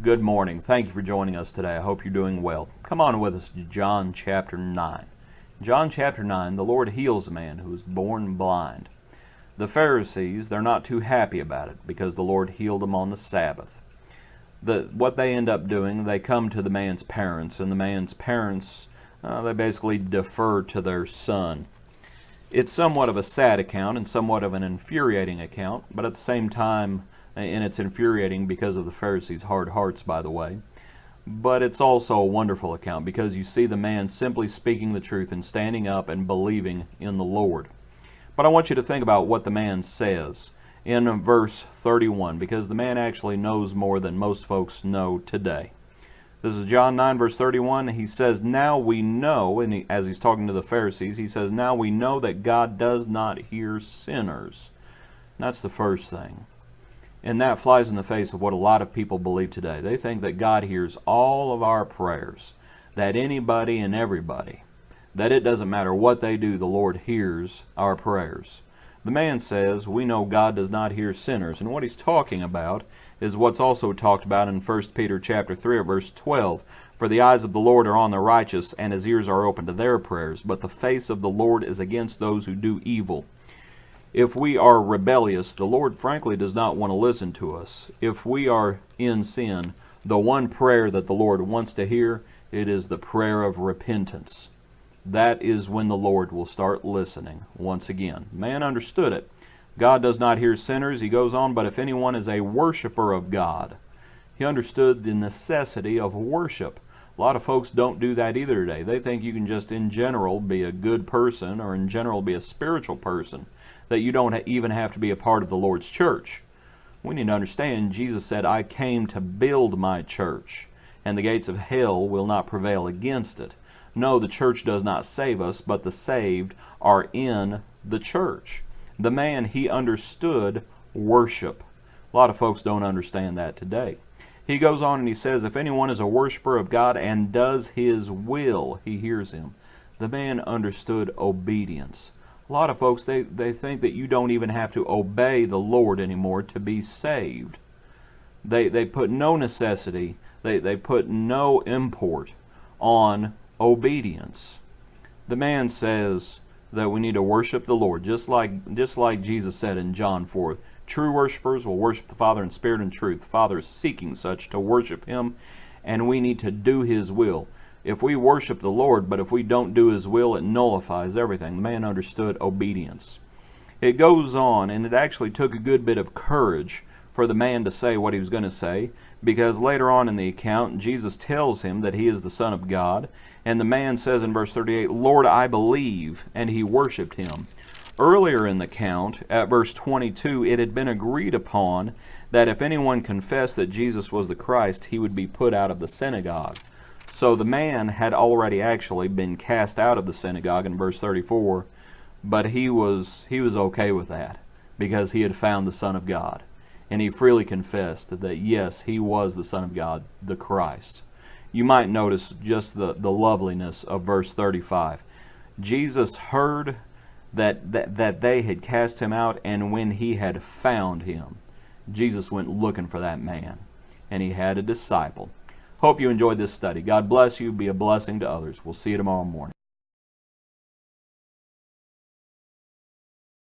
Good morning. Thank you for joining us today. I hope you're doing well. Come on with us to John chapter 9. John chapter 9, the Lord heals a man who was born blind. The Pharisees, they're not too happy about it because the Lord healed them on the Sabbath. What they end up doing, they come to the man's parents, and the man's parents, they basically defer to their son. It's somewhat of a sad account and somewhat of an infuriating account, but at the same time, and it's infuriating because of the Pharisees' hard hearts, by the way. But it's also a wonderful account because you see the man simply speaking the truth and standing up and believing in the Lord. But I want you to think about what the man says in verse 31, because the man actually knows more than most folks know today. This is John 9, verse 31. He says, "Now we know," and as he's talking to the Pharisees, he says, "Now we know that God does not hear sinners." And that's the first thing. And that flies in the face of what a lot of people believe today. They think that God hears all of our prayers, that anybody and everybody, that it doesn't matter what they do, the Lord hears our prayers. The man says, we know God does not hear sinners. And what he's talking about is what's also talked about in 1 Peter chapter 3, verse 12. "For the eyes of the Lord are on the righteous, and his ears are open to their prayers. But the face of the Lord is against those who do evil." If we are rebellious, the Lord frankly does not want to listen to us. If we are in sin, the one prayer that the Lord wants to hear, it is the prayer of repentance. That is when the Lord will start listening once again. Man understood it. God does not hear sinners. He goes on, "But if anyone is a worshiper of God," he understood the necessity of worship. A lot of folks don't do that either today. They think you can just in general be a good person or in general be a spiritual person, that you don't even have to be a part of the Lord's church. We need to understand Jesus said, "I came to build my church, and the gates of hell will not prevail against it." No, the church does not save us, but the saved are in the church. The man, he understood worship. A lot of folks don't understand that today. He goes on and he says, "If anyone is a worshiper of God and does his will, he hears him." The man understood obedience. A lot of folks, they think that you don't even have to obey the Lord anymore to be saved. They put no necessity, they put no import on obedience. The man says that we need to worship the Lord, just like Jesus said in John 4. True worshipers will worship the Father in spirit and truth. The Father is seeking such to worship him, and we need to do his will. If we worship the Lord, but if we don't do his will, it nullifies everything. The man understood obedience. It goes on, and it actually took a good bit of courage for the man to say what he was going to say, because later on in the account, Jesus tells him that he is the Son of God, and the man says in verse 38, "Lord, I believe," and he worshiped him. Earlier in the account, at verse 22, it had been agreed upon that if anyone confessed that Jesus was the Christ, he would be put out of the synagogue. So the man had already actually been cast out of the synagogue in verse 34, but he was okay with that because he had found the Son of God. And he freely confessed that yes, he was the Son of God, the Christ. You might notice just the loveliness of verse 35. Jesus heard that they had cast him out, and when he had found him, Jesus went looking for that man, and he had a disciple. Hope you enjoyed this study. God bless you. Be a blessing to others. We'll see you tomorrow morning.